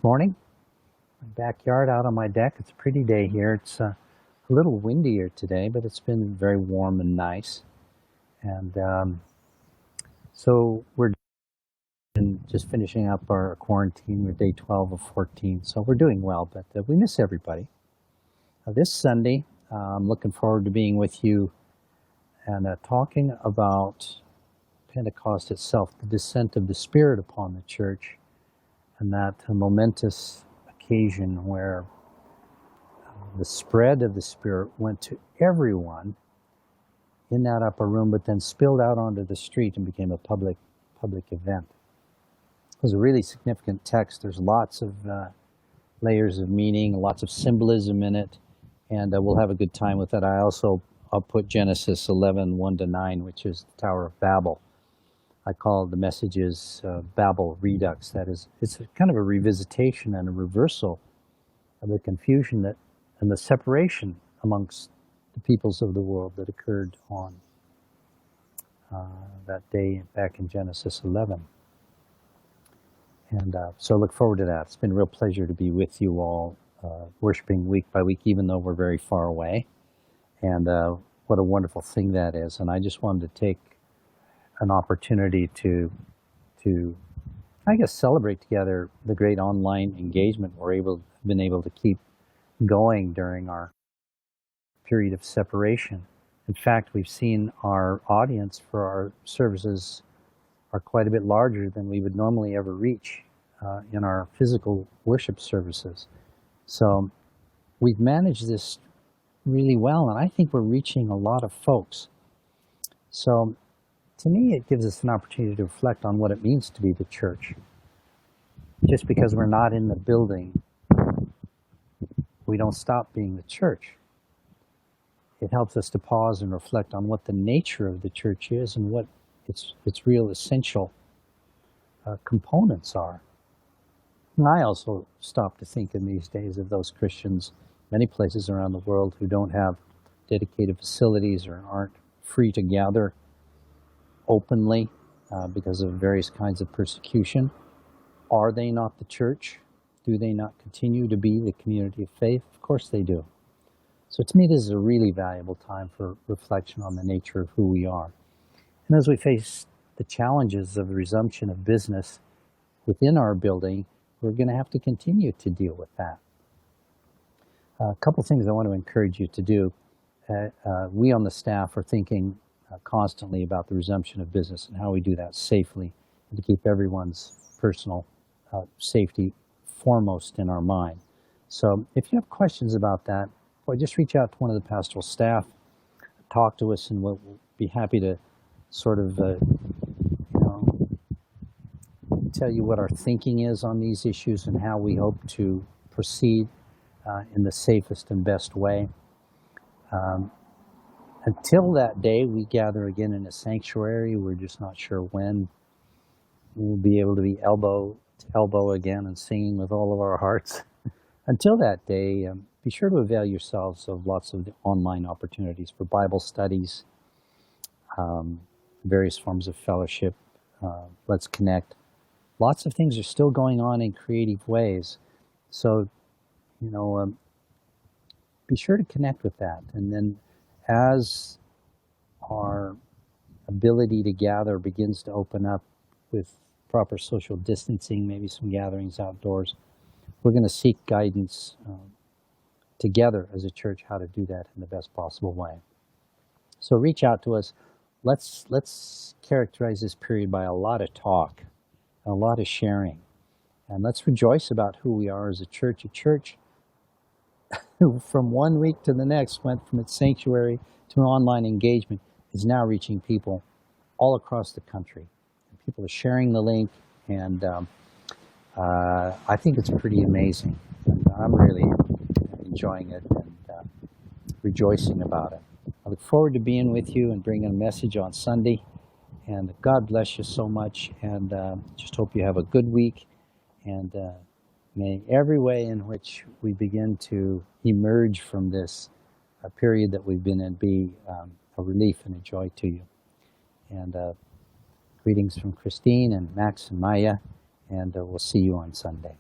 morning. My backyard out on my deck. It's a pretty day here. It's a little windier today, but it's been very warm and nice. And so we're just finishing up our quarantine. We're day 12 of 14, so we're doing well, but we miss everybody. This Sunday, I'm looking forward to being with you and talking about Pentecost itself, the descent of the Spirit upon the church, and that momentous occasion where the spread of the Spirit went to everyone in that upper room, but then spilled out onto the street and became a public event. It was a really significant text. There's lots of layers of meaning, lots of symbolism in it, and we'll have a good time with that. I'll put Genesis 11, 1-9, which is the Tower of Babel. I call the messages Babel Redux. That is, it's kind of a revisitation and a reversal of the confusion and the separation amongst the peoples of the world that occurred on that day back in Genesis 11. And so I look forward to that. It's been a real pleasure to be with you all, worshiping week by week, even though we're very far away. And what a wonderful thing that is. And I just wanted to take an opportunity to I guess celebrate together the great online engagement we're been able to keep going during our period of separation. In fact, we've seen our audience for our services are quite a bit larger than we would normally ever reach in our physical worship services. So we've managed this really well, and I think we're reaching a lot of folks. So to me, it gives us an opportunity to reflect on what it means to be the church. Just because we're not in the building, we don't stop being the church. It helps us to pause and reflect on what the nature of the church is and what its real essential components are. And I also stop to think in these days of those Christians, many places around the world, who don't have dedicated facilities or aren't free to gather openly because of various kinds of persecution. Are they not the church? Do they not continue to be the community of faith? Of course they do. So to me, this is a really valuable time for reflection on the nature of who we are. And as we face the challenges of the resumption of business within our building, we're going to have to continue to deal with that. A couple things I want to encourage you to do. We on the staff are thinking constantly about the resumption of business and how we do that safely and to keep everyone's personal safety foremost in our mind. So if you have questions about that, just reach out to one of the pastoral staff, talk to us, and we'll be happy to sort of tell you what our thinking is on these issues and how we hope to proceed in the safest and best way. Until that day, we gather again in a sanctuary. We're just not sure when we'll be able to be elbow to elbow again and singing with all of our hearts. Until that day, be sure to avail yourselves of lots of the online opportunities for Bible studies, various forms of fellowship. Let's connect. Lots of things are still going on in creative ways. So, be sure to connect with that. And then as our ability to gather begins to open up with proper social distancing, maybe some gatherings outdoors, we're going to seek guidance together as a church how to do that in the best possible way. So reach out to us. Let's characterize this period by a lot of talk, and a lot of sharing, and let's rejoice about who we are as a church who from one week to the next went from its sanctuary to an online engagement, is now reaching people all across the country. People are sharing the link, and I think it's pretty amazing. And I'm really enjoying it and rejoicing about it. I look forward to being with you and bringing a message on Sunday. And God bless you so much, and just hope you have a good week. And may every way in which we begin to emerge from this period that we've been in be a relief and a joy to you. And greetings from Christine and Max and Maya, and we'll see you on Sunday.